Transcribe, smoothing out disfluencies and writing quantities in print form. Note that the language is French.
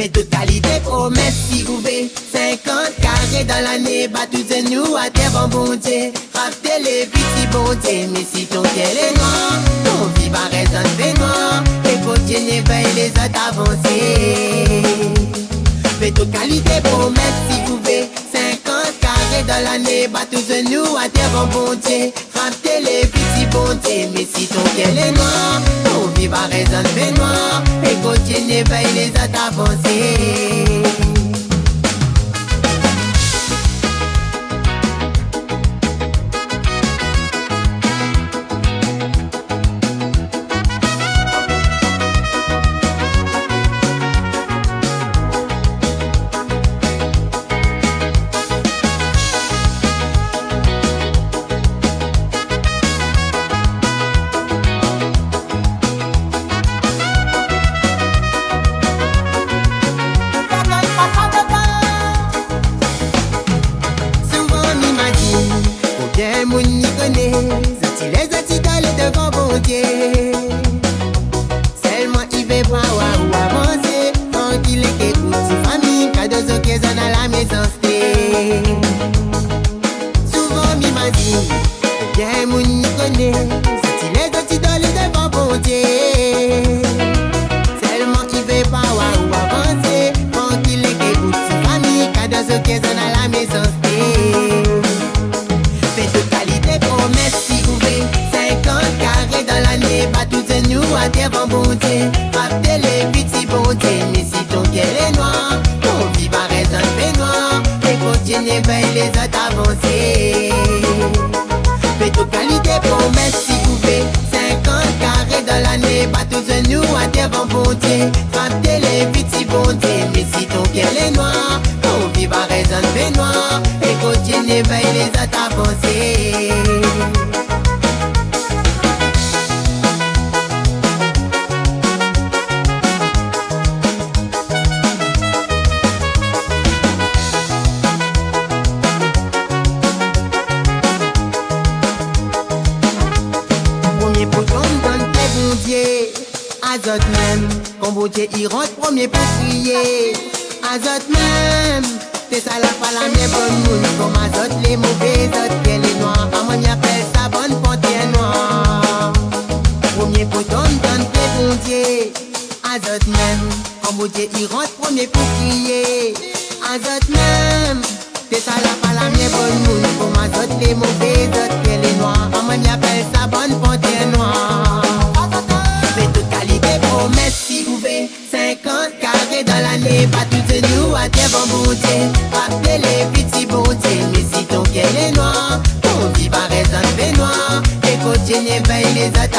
Fais toute qualité, promesse si ouvert. 50 carrés dans l'année, battus de nous à terre en bon Dieu. Raptez les petits bon Dieu, mais si ton ciel est noir, ton vie va résonner noir. Et continue veille les autres avancer. Fais toute qualité, promesse si ouvert. 50 carrés dans l'année, battus de nous à terre en bon Dieu. Raptez les petits bon Dieu, mais si ton ciel est noir, ton vie va résonner noir. Et continue veille les autres avancer. Seulement il veut pas ou avancer. Tranquille et écoute si famille. Cadeaux occasions à la maison stay. Souvent mi m'a dit bien mon y connaît. Si les autres idoles devant bon Dieu. Seulement il veut pas ou avancer. Tranquille et écoute si famille. Cadeaux occasions à la maison stay. Fais de qualité promesse si ouvert. 50 carrés dans l'année, pas tous de nous à terre en bon Dieu. Raptez les petits bon Dieu, mais si ton ciel est noir, ton vie va résonner noir. Et continue veille les autres avancer. Fais toute qualité promesse si ouvert. 50 carrés dans l'année, pas tous de nous à terre en bon Dieu. Raptez les petits bon Dieu, mais si ton ciel est noir, ton vie va résonner noir. Et continue veille les autres avancer. Azot même, quand bon Dieu il rentre premier pour prier. Azot même, c'est ça la pas la mienne bonne moune. Comme Azot les mauvais autres, qu'elle est noire. Maman y appelle ça bonne panthère noire. Premier pour donne tes bon Dieu. Azot même, quand bon Dieu il rentre premier pour prier. Azot même, c'est ça la pas la mienne bonne moune. Comme Azot les mauvais autres, qu'elle est noire. Maman y appelle ça bonne panthère noire. Promesse si ouvert, 50 carrés dans l'année, pas tous de nous à terre en beauté. Rappelez les petits beautés, mais si ton ciel est noir, ton vie va résonner noir. Et continue veille les autres